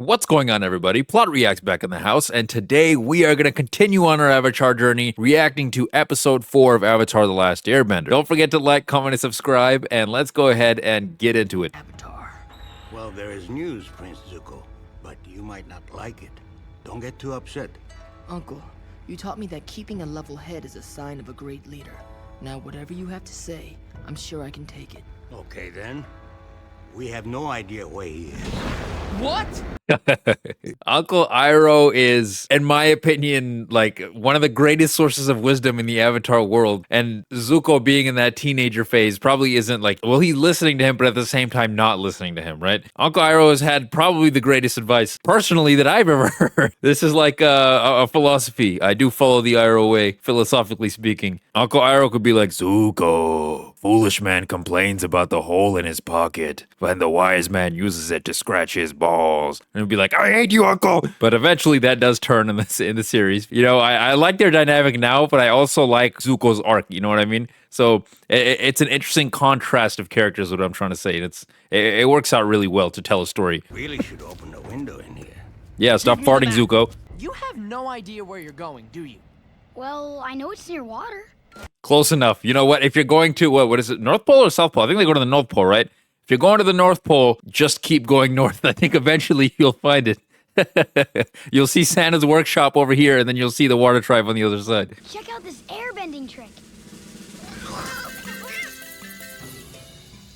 What's going on, everybody? Plot Reacts back in the house, and today we are going to continue on our Avatar journey, reacting to episode 4 of Avatar The Last Airbender. Don't forget to like, comment, and subscribe, and let's go ahead and get into it. Avatar. Well, there is news, Prince Zuko, but you might not like it. Don't get too upset. Uncle, you taught me that keeping a level head is a sign of a great leader. Now, whatever you have to say, I'm sure I can take it. Okay, then. We have no idea where he is. What? Uncle Iroh is, in my opinion, like one of the greatest sources of wisdom in the Avatar world. And Zuko being in that teenager phase probably isn't like, well, he's listening to him, but at the same time not listening to him, right? Uncle Iroh has had probably the greatest advice personally that I've ever heard. This is like a philosophy. I do follow the Iroh way, philosophically speaking. Uncle Iroh could be like, Zuko, foolish man complains about the hole in his pocket, when the wise man uses it to scratch his balls. And he'll be like, I hate you, Uncle. But eventually that does turn in the series. You know, I like their dynamic now, but I also like Zuko's arc. You know what I mean? So it's an interesting contrast of characters, what I'm trying to say. And it works out really well to tell a story. Really should open the window in here. Yeah, stop farting, Zuko. You have no idea where you're going, do you? Well, I know it's near water. Close enough. You know what? If you're going to, what is it, North Pole or South Pole? I think they go to the North Pole, right? If you're going to the North Pole, just keep going north. I think eventually you'll find it. You'll see Santa's workshop over here, and then you'll see the water tribe on the other side. Check out this airbending trick.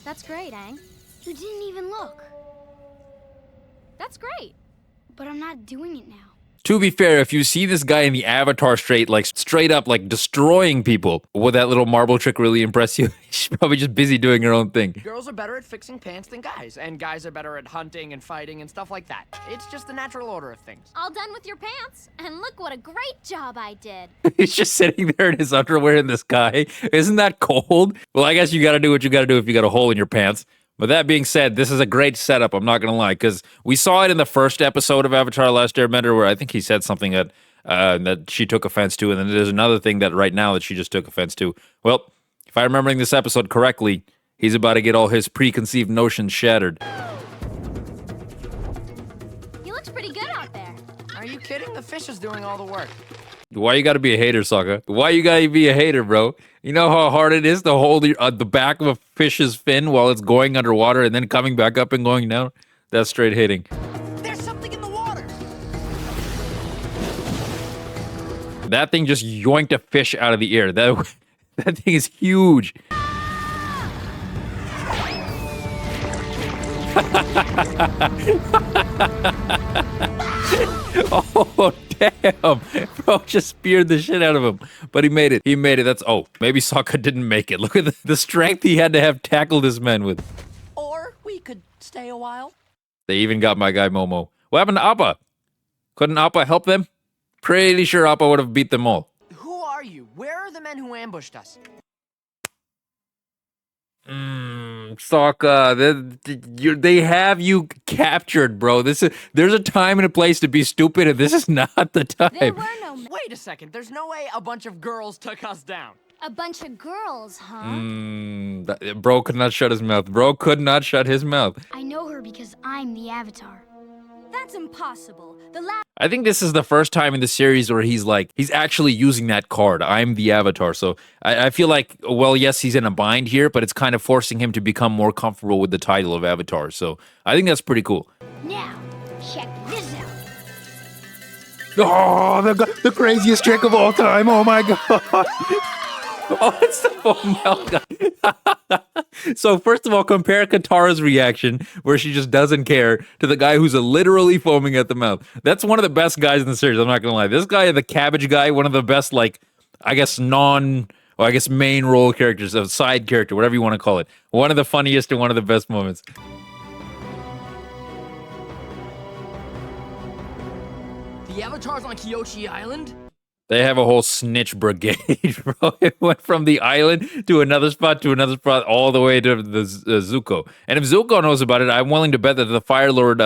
That's great, Aang. You didn't even look. That's great. But I'm not doing it now. To be fair, if you see this guy in the Avatar straight up, like destroying people, would that little marble trick really impress you? She's probably just busy doing her own thing. Girls are better at fixing pants than guys, and guys are better at hunting and fighting and stuff like that. It's just the natural order of things. All done with your pants. And look what a great job I did. He's just sitting there in his underwear in the sky. Isn't that cold? Well, I guess you gotta do what you gotta do if you got a hole in your pants. But that being said, this is a great setup, I'm not going to lie, because we saw it in the first episode of Avatar Last Airbender where I think he said something that she took offense to, and then there's another thing that right now that she just took offense to. Well, if I'm remembering this episode correctly, he's about to get all his preconceived notions shattered. He looks pretty good out there. Are you kidding? The fish is doing all the work. Why you gotta be a hater, Sokka? Why you gotta be a hater, bro? You know how hard it is to hold the back of a fish's fin while it's going underwater and then coming back up and going down? That's straight hating. There's something in the water! That thing just yoinked a fish out of the air. That thing is huge. Oh, damn. Bro just speared the shit out of him. But he made it. He made it. That's, oh, maybe Sokka didn't make it. Look at the strength he had to have tackled this man with. Or we could stay a while. They even got my guy Momo. What happened to Appa? Couldn't Appa help them? Pretty sure Appa would have beat them all. Who are you? Where are the men who ambushed us? Sokka, they have you captured, bro. There's a time and a place to be stupid, and this is not the There time. were no Wait a second, there's no way a bunch of girls took us down. a bunch of girls, huh? Bro could not shut his mouth. Bro could not shut his mouth. I know her because I'm the Avatar. That's impossible. I think this is the first time in the series where he's actually using that card. I'm the Avatar. So I feel like, well, yes, he's in a bind here, but it's kind of forcing him to become more comfortable with the title of Avatar. So I think that's pretty cool. Now, check this out. Oh, the craziest trick of all time. Oh my God. Oh, it's the foam melt guy. So first of all, compare Katara's reaction, where she just doesn't care, to the guy who's literally foaming at the mouth. That's one of the best guys in the series, I'm not gonna lie. This guy, the cabbage guy, one of the best, like, I guess main role characters, a side character, whatever you want to call it. One of the funniest and one of the best moments. The Avatar's on Kyoshi Island? They have a whole snitch brigade, bro. It went from the island to another spot, all the way to the Zuko. And if Zuko knows about it, I'm willing to bet that the Fire Lord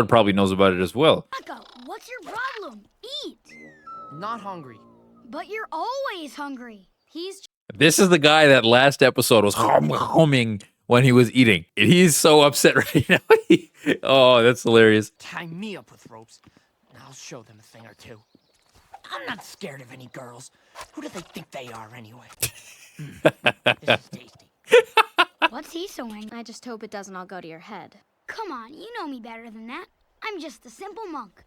probably knows about it as well. Sokka, what's your problem? Eat. Not hungry. But you're always hungry. He's This is the guy that last episode was humming when he was eating. He's so upset right now. Oh, that's hilarious. Tie me up with ropes, and I'll show them a thing or two. I'm not scared of any girls. Who do they think they are, anyway? This is tasty. What's he sewing? I just hope it doesn't all go to your head. Come on, you know me better than that. I'm just a simple monk.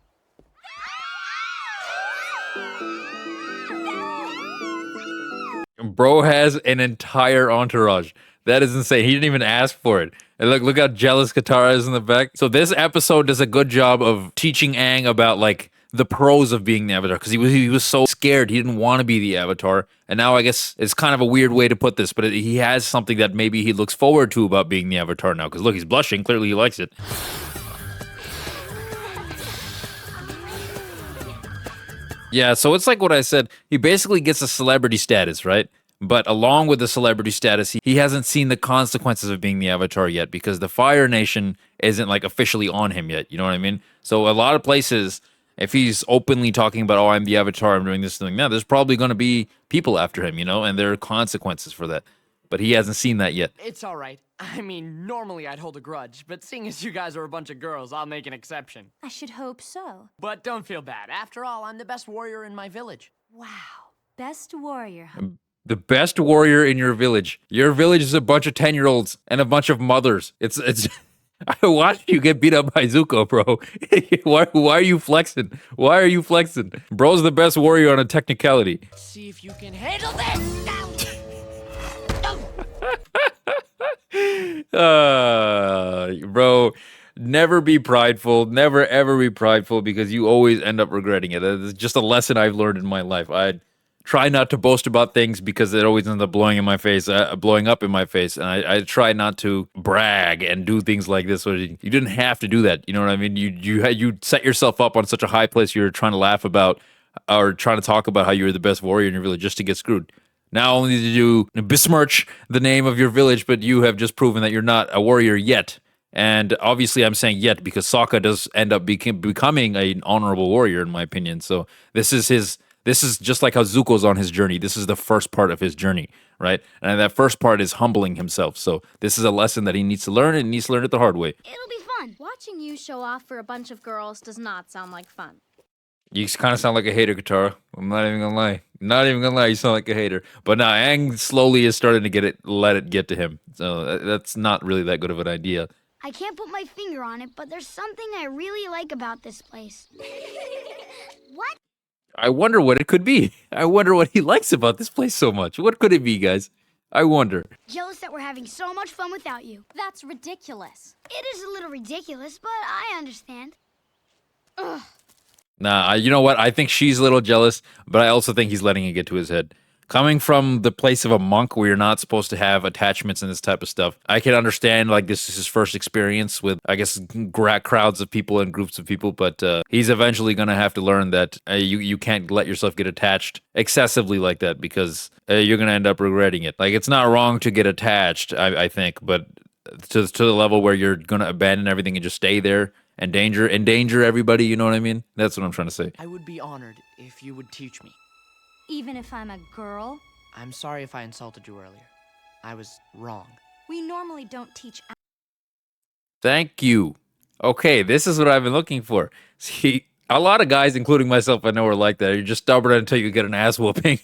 Bro has an entire entourage. That is insane. He didn't even ask for it. And look how jealous Katara is in the back. So this episode does a good job of teaching Aang about like the pros of being the Avatar, because he was so scared. He didn't want to be the Avatar. And now I guess it's kind of a weird way to put this, but he has something that maybe he looks forward to about being the Avatar now. Because look, he's blushing. Clearly he likes it. Yeah, so it's like what I said. He basically gets a celebrity status, right? But along with the celebrity status, he hasn't seen the consequences of being the Avatar yet, because the Fire Nation isn't like officially on him yet. You know what I mean? So a lot of places, if he's openly talking about, oh, I'm the Avatar, I'm doing this, doing that, there's probably going to be people after him, you know, and there are consequences for that. But he hasn't seen that yet. It's all right. I mean, normally I'd hold a grudge, but seeing as you guys are a bunch of girls, I'll make an exception. I should hope so. But don't feel bad. After all, I'm the best warrior in my village. Wow. Best warrior, huh? The best warrior in your village. Your village is a bunch of 10-year-olds and a bunch of mothers. It's I watched you get beat up by Zuko, bro. Why are you flexing? Why are you flexing? Bro's the best warrior on a technicality. See if you can handle this! Bro, never be prideful. Never, ever be prideful, because you always end up regretting it. It's just a lesson I've learned in my life. I try not to boast about things because it always ends up blowing up in my face. And I try not to brag and do things like this. So you didn't have to do that. You know what I mean? You set yourself up on such a high place. You're trying to laugh about or trying to talk about how you're the best warrior in your village just to get screwed. Not only did you besmirch the name of your village, but you have just proven that you're not a warrior yet. And obviously I'm saying yet because Sokka does end up becoming an honorable warrior, in my opinion. So this is just like how Zuko's on his journey. This is the first part of his journey, right? And that first part is humbling himself. So this is a lesson that he needs to learn, and he needs to learn it the hard way. It'll be fun. Watching you show off for a bunch of girls does not sound like fun. You kind of sound like a hater, Katara. I'm not even gonna lie. Not even gonna lie. You sound like a hater. But now Aang slowly is starting to let it get to him. So that's not really that good of an idea. I can't put my finger on it, but there's something I really like about this place. What? I wonder what it could be. I wonder what he likes about this place so much. What could it be, guys? I wonder. Jealous that we're having so much fun without you. That's ridiculous. It is a little ridiculous, but I understand. Ugh. Nah, you know what? I think she's a little jealous, but I also think he's letting it get to his head. Coming from the place of a monk where you're not supposed to have attachments and this type of stuff, I can understand, like, this is his first experience with, I guess, crowds of people and groups of people, but he's eventually going to have to learn that you can't let yourself get attached excessively like that, because you're going to end up regretting it. Like, it's not wrong to get attached, I think, but to the level where you're going to abandon everything and just stay there. Endanger everybody, you know what I mean? That's what I'm trying to say. I would be honored if you would teach me. Even if I'm a girl? I'm sorry if I insulted you earlier. I was wrong. We normally don't teach. Thank you. Okay, this is what I've been looking for. See, a lot of guys, including myself, I know are like that. You're just stubborn until you get an ass whooping.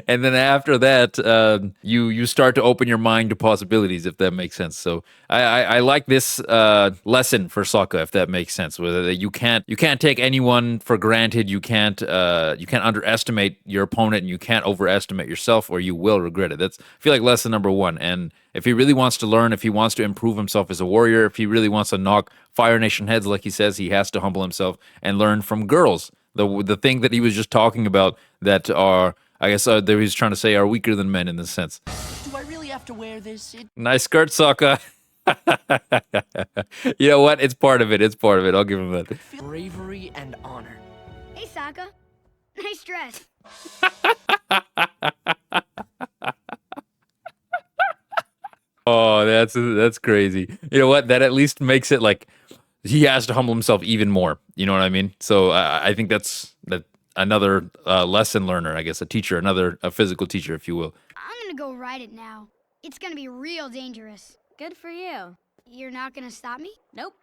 And then after that, you start to open your mind to possibilities, if that makes sense. So I like this lesson for Sokka, if that makes sense. Whether you can't take anyone for granted. You can't underestimate your opponent, and you can't overestimate yourself, or you will regret it. I feel like lesson number one. And if he really wants to learn, if he wants to improve himself as a warrior, if he really wants to knock Fire Nation heads, like he says, he has to humble himself and learn from girls. The thing that he was just talking about that are, I guess, that he was trying to say are weaker than men in this sense. Do I really have to wear this? Nice skirt, Sokka. You know what? It's part of it. It's part of it. I'll give him that. Bravery and honor. Hey, Sokka. Nice dress. Oh, that's crazy. You know what? That at least makes it like he has to humble himself even more. You know what I mean? So I think that's another lesson learner, I guess, a teacher, a physical teacher, if you will. I'm gonna go ride it now. It's gonna be real dangerous. Good for you. You're not gonna stop me? Nope.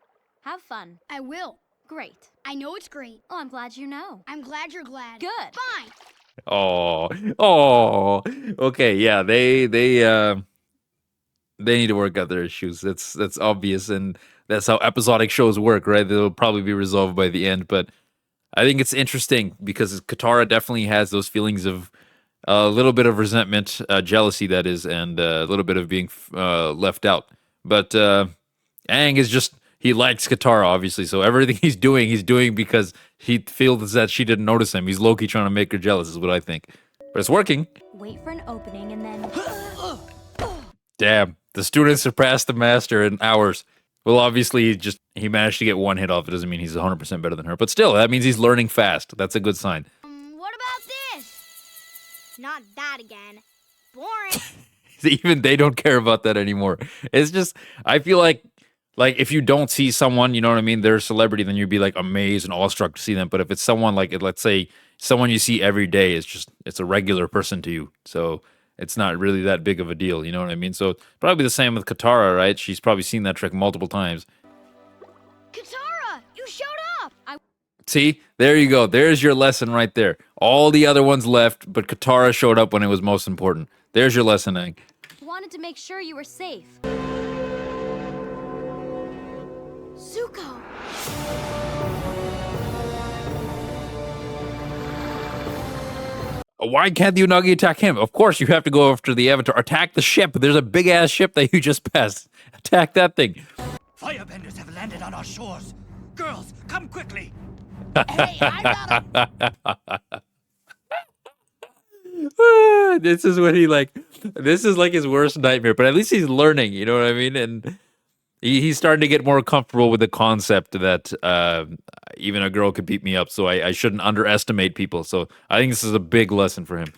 Have fun. I will. Great. I know it's great. Oh, I'm glad you know. I'm glad you're glad. Good. Fine. Oh. Okay, yeah, they need to work out their issues. That's obvious, and that's how episodic shows work, right? They'll probably be resolved by the end, but I think it's interesting because Katara definitely has those feelings of a little bit of resentment, jealousy, that is, and a little bit of being left out. But Aang is just, he likes Katara, obviously, so everything he's doing because he feels that she didn't notice him. He's low-key trying to make her jealous, is what I think. But it's working. Wait for an opening and then... Damn, the student surpassed the master in hours. Well, obviously, he managed to get one hit off. It doesn't mean he's 100% better than her. But still, that means he's learning fast. That's a good sign. What about this? Not that again. Boring. Even they don't care about that anymore. It's just, I feel like if you don't see someone, you know what I mean, they're a celebrity, then you'd be like amazed and awestruck to see them. But if it's someone like, let's say, someone you see every day, it's a regular person to you. So it's not really that big of a deal, you know what I mean? So probably the same with Katara, right? She's probably seen that trick multiple times. Katara, you showed up. See, there you go. There's your lesson right there. All the other ones left, but Katara showed up when it was most important. There's your lesson, Aang. Wanted to make sure you were safe. Zuko. Why can't the Unagi attack him? Of course, you have to go after the Avatar. Attack the ship. There's a big-ass ship that you just passed. Attack that thing. Firebenders have landed on our shores. Girls, come quickly. Hey, I got him. This is what this is like his worst nightmare, but at least he's learning, you know what I mean? And he's starting to get more comfortable with the concept that even a girl could beat me up, so I shouldn't underestimate people. So I think this is a big lesson for him.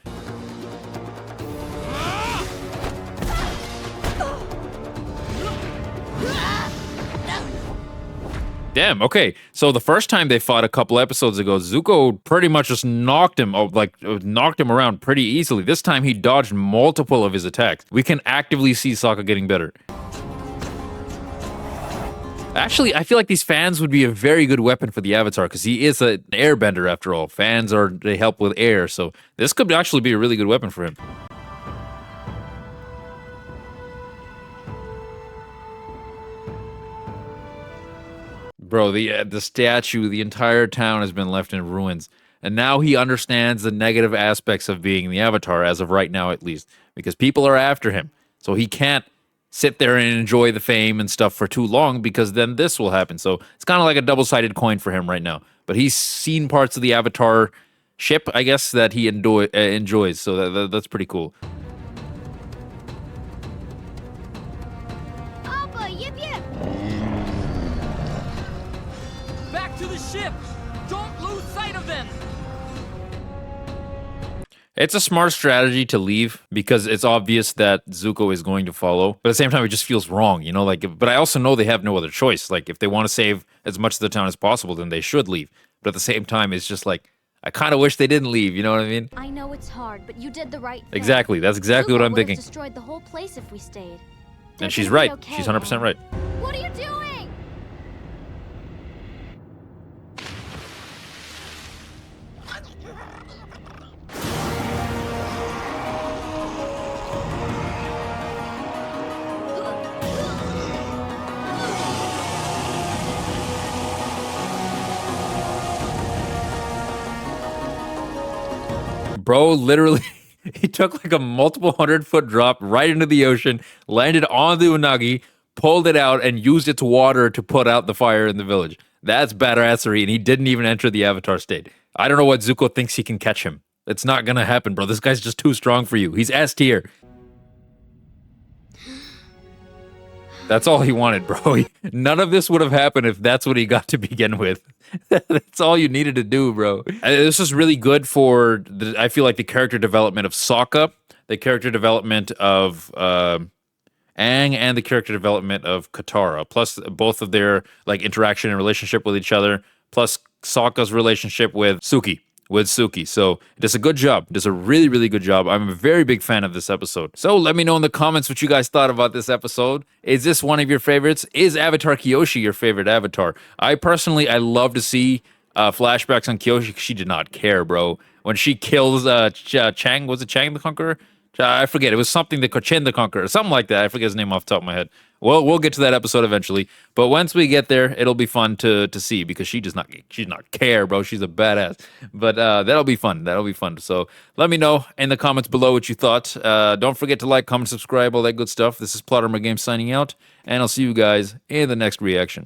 Damn, okay. So the first time they fought a couple episodes ago, Zuko pretty much just knocked him around pretty easily. This time he dodged multiple of his attacks. We can actively see Sokka getting better. Actually, I feel like these fans would be a very good weapon for the Avatar because he is an airbender after all. They help with air, so this could actually be a really good weapon for him. Bro, the statue, the entire town has been left in ruins. And now he understands the negative aspects of being the Avatar, as of right now at least, because people are after him. So he can't sit there and enjoy the fame and stuff for too long, because then this will happen. So it's kind of like a double-sided coin for him right now. But he's seen parts of the Avatar ship, I guess, that he enjoys. So that's pretty cool. Appa, yip yip. Back to the ship. Don't lose sight of them. It's a smart strategy to leave because it's obvious that Zuko is going to follow. But at the same time, it just feels wrong, you know? But I also know they have no other choice. Like, if they want to save as much of the town as possible, then they should leave. But at the same time, it's just like, I kind of wish they didn't leave, you know what I mean? I know it's hard, but you did the right thing. Exactly. That's exactly what I'm Zuko would've thinking. Destroyed the whole place if we stayed. And she's right. She's 100% Aang. right. What are you doing? Bro, literally, he took like a multiple 100-foot drop right into the ocean, landed on the Unagi, pulled it out, and used its water to put out the fire in the village. That's badassery, and he didn't even enter the Avatar state. I don't know what Zuko thinks he can catch him. It's not gonna happen, bro. This guy's just too strong for you. He's S tier. That's all he wanted, bro. None of this would have happened if that's what he got to begin with. That's all you needed to do, bro. This is really good for, I feel like, the character development of Sokka, the character development of Aang, and the character development of Katara. Plus, both of their interaction and relationship with each other. Plus, Sokka's relationship with Suki. with Suki. So it does a good job. It does a really, really good job. I'm a very big fan of this episode. So let me know in the comments what you guys thought about this episode. Is this one of your favorites? Is Avatar Kyoshi your favorite Avatar? I personally, I love to see flashbacks on Kyoshi. She did not care, bro. When she kills Chang, was it Chang the Conqueror? I forget. It was something the Chen the Conqueror, something like that. I forget his name off the top of my head. Well, we'll get to that episode eventually. But once we get there, it'll be fun to see because she does not care, bro. She's a badass. But that'll be fun. That'll be fun. So let me know in the comments below what you thought. Don't forget to like, comment, subscribe, all that good stuff. This is Plotter My Game signing out, and I'll see you guys in the next reaction.